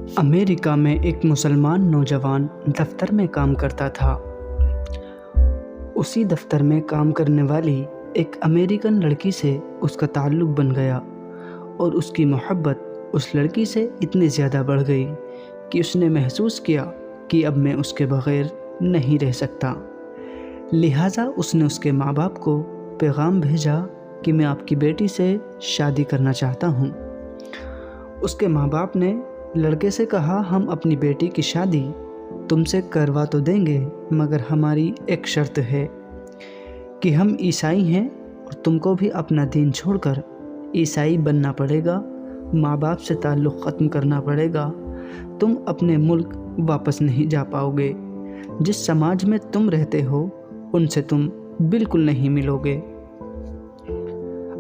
امریکہ میں ایک مسلمان نوجوان دفتر میں کام کرتا تھا۔ اسی دفتر میں کام کرنے والی ایک امریکن لڑکی سے اس کا تعلق بن گیا اور اس کی محبت اس لڑکی سے اتنی زیادہ بڑھ گئی کہ اس نے محسوس کیا کہ اب میں اس کے بغیر نہیں رہ سکتا۔ لہٰذا اس نے اس کے ماں باپ کو پیغام بھیجا کہ میں آپ کی بیٹی سے شادی کرنا چاہتا ہوں۔ اس کے ماں باپ نے لڑکے سے کہا، ہم اپنی بیٹی کی شادی تم سے کروا تو دیں گے، مگر ہماری ایک شرط ہے کہ ہم عیسائی ہیں اور تم کو بھی اپنا دین چھوڑ کر عیسائی بننا پڑے گا، ماں باپ سے تعلق ختم کرنا پڑے گا، تم اپنے ملک واپس نہیں جا پاؤ گے، جس سماج میں تم رہتے ہو ان سے تم بالکل نہیں ملو گے۔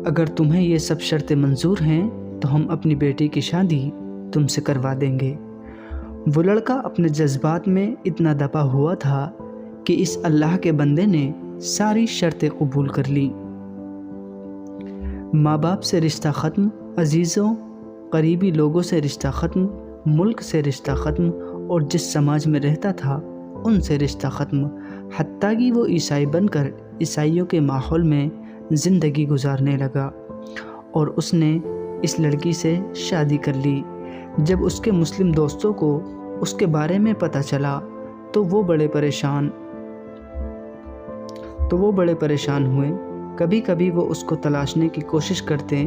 اگر تمہیں یہ سب شرطیں منظور ہیں تو ہم اپنی بیٹی کی شادی تم سے کروا دیں گے۔ وہ لڑکا اپنے جذبات میں اتنا دبا ہوا تھا کہ اس اللہ کے بندے نے ساری شرطیں قبول کر لیں۔ ماں باپ سے رشتہ ختم، عزیزوں قریبی لوگوں سے رشتہ ختم، ملک سے رشتہ ختم، اور جس سماج میں رہتا تھا ان سے رشتہ ختم، حتیٰ کہ وہ عیسائی بن کر عیسائیوں کے ماحول میں زندگی گزارنے لگا، اور اس نے اس لڑکی سے شادی کر لی۔ جب اس کے مسلم دوستوں کو اس کے بارے میں پتہ چلا تو وہ بڑے پریشان ہوئے۔ کبھی کبھی وہ اس کو تلاشنے کی کوشش کرتے،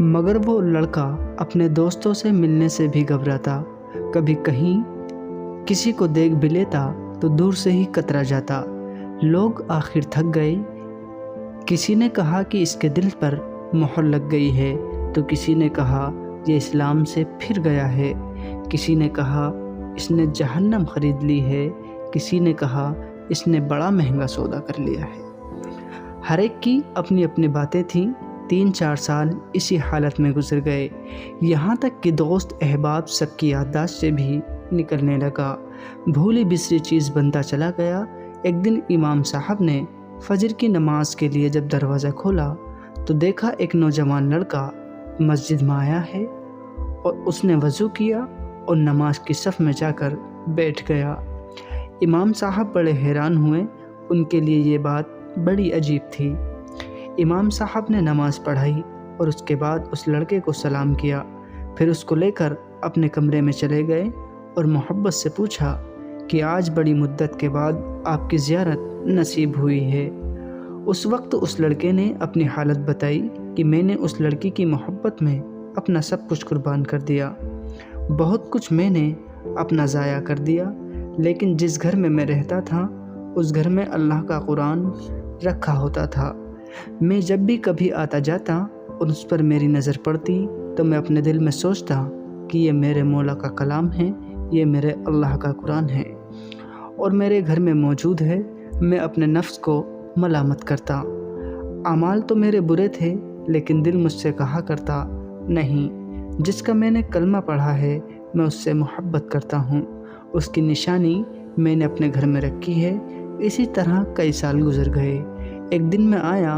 مگر وہ لڑکا اپنے دوستوں سے ملنے سے بھی گھبراتا۔ کبھی کہیں کسی کو دیکھ بھی لیتا تو دور سے ہی کترا جاتا۔ لوگ آخر تھک گئے۔ کسی نے کہا کہ اس کے دل پر مہر لگ گئی ہے، تو کسی نے کہا یہ اسلام سے پھر گیا ہے، کسی نے کہا اس نے جہنم خرید لی ہے، کسی نے کہا اس نے بڑا مہنگا سودا کر لیا ہے۔ ہر ایک کی اپنی اپنی باتیں تھیں۔ 3-4 سال اسی حالت میں گزر گئے، یہاں تک کہ دوست احباب سب کی یادداشت سے بھی نکلنے لگا، بھولی بسری چیز بنتا چلا گیا۔ ایک دن امام صاحب نے فجر کی نماز کے لیے جب دروازہ کھولا تو دیکھا ایک نوجوان لڑکا مسجد میں آیا ہے، اور اس نے وضو کیا اور نماز کی صف میں جا کر بیٹھ گیا۔ امام صاحب بڑے حیران ہوئے، ان کے لیے یہ بات بڑی عجیب تھی۔ امام صاحب نے نماز پڑھائی اور اس کے بعد اس لڑکے کو سلام کیا، پھر اس کو لے کر اپنے کمرے میں چلے گئے اور محبت سے پوچھا کہ آج بڑی مدت کے بعد آپ کی زیارت نصیب ہوئی ہے۔ اس وقت اس لڑکے نے اپنی حالت بتائی کہ میں نے اس لڑکی کی محبت میں اپنا سب کچھ قربان کر دیا، بہت کچھ میں نے اپنا ضائع کر دیا، لیکن جس گھر میں رہتا تھا اس گھر میں اللہ کا قرآن رکھا ہوتا تھا۔ میں جب بھی کبھی آتا جاتا اور اس پر میری نظر پڑتی تو میں اپنے دل میں سوچتا کہ یہ میرے مولا کا کلام ہے، یہ میرے اللہ کا قرآن ہے اور میرے گھر میں موجود ہے۔ میں اپنے نفس کو ملامت کرتا، اعمال تو میرے برے تھے، لیکن دل مجھ سے کہا کرتا، نہیں، جس کا میں نے کلمہ پڑھا ہے میں اس سے محبت کرتا ہوں، اس کی نشانی میں نے اپنے گھر میں رکھی ہے۔ اسی طرح کئی سال گزر گئے۔ ایک دن میں آیا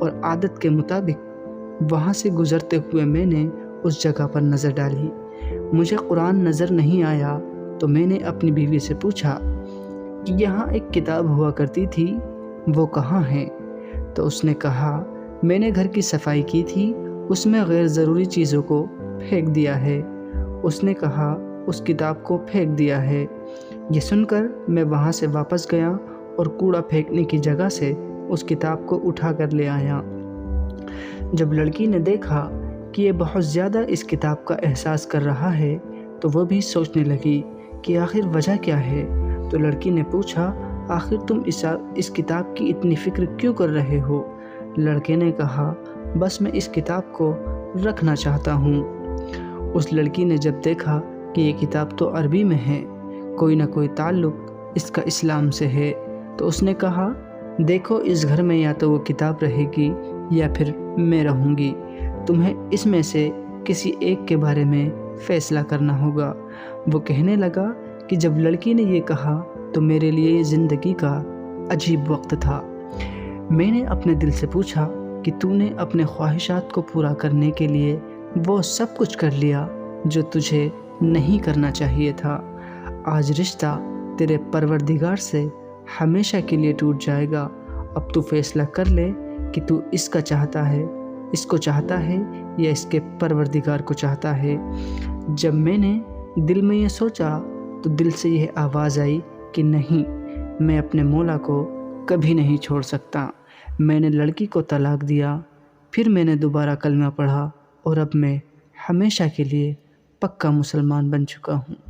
اور عادت کے مطابق وہاں سے گزرتے ہوئے میں نے اس جگہ پر نظر ڈالی، مجھے قرآن نظر نہیں آیا، تو میں نے اپنی بیوی سے پوچھا کہ یہاں ایک کتاب ہوا کرتی تھی، وہ کہاں ہے؟ تو اس نے کہا میں نے گھر کی صفائی کی تھی، اس میں غیر ضروری چیزوں کو پھینک دیا ہے۔ اس نے کہا اس کتاب کو پھینک دیا ہے۔ یہ سن کر میں وہاں سے واپس گیا اور کوڑا پھینکنے کی جگہ سے اس کتاب کو اٹھا کر لے آیا۔ جب لڑکی نے دیکھا کہ یہ بہت زیادہ اس کتاب کا احساس کر رہا ہے تو وہ بھی سوچنے لگی کہ آخر وجہ کیا ہے۔ تو لڑکی نے پوچھا، آخر تم اس کتاب کی اتنی فکر کیوں کر رہے ہو؟ لڑکے نے کہا، بس میں اس کتاب کو رکھنا چاہتا ہوں۔ اس لڑکی نے جب دیکھا کہ یہ کتاب تو عربی میں ہے، کوئی نہ کوئی تعلق اس کا اسلام سے ہے، تو اس نے کہا، دیکھو اس گھر میں یا تو وہ کتاب رہے گی یا پھر میں رہوں گی، تمہیں اس میں سے کسی ایک کے بارے میں فیصلہ کرنا ہوگا۔ وہ کہنے لگا کہ جب لڑکی نے یہ کہا تو میرے لیے یہ زندگی کا عجیب وقت تھا۔ میں نے اپنے دل سے پوچھا کہ تو نے اپنے خواہشات کو پورا کرنے کے لیے وہ سب کچھ کر لیا جو تجھے نہیں کرنا چاہیے تھا۔ آج رشتہ تیرے پروردگار سے ہمیشہ کے لیے ٹوٹ جائے گا۔ اب تو فیصلہ کر لے کہ تو اس کو چاہتا ہے یا اس کے پروردگار کو چاہتا ہے۔ جب میں نے دل میں یہ سوچا تو دل سے یہ آواز آئی کہ نہیں، میں اپنے مولا کو کبھی نہیں چھوڑ سکتا۔ میں نے لڑکی کو طلاق دیا، پھر میں نے دوبارہ کلمہ پڑھا اور اب میں ہمیشہ کے لیے پکا مسلمان بن چکا ہوں۔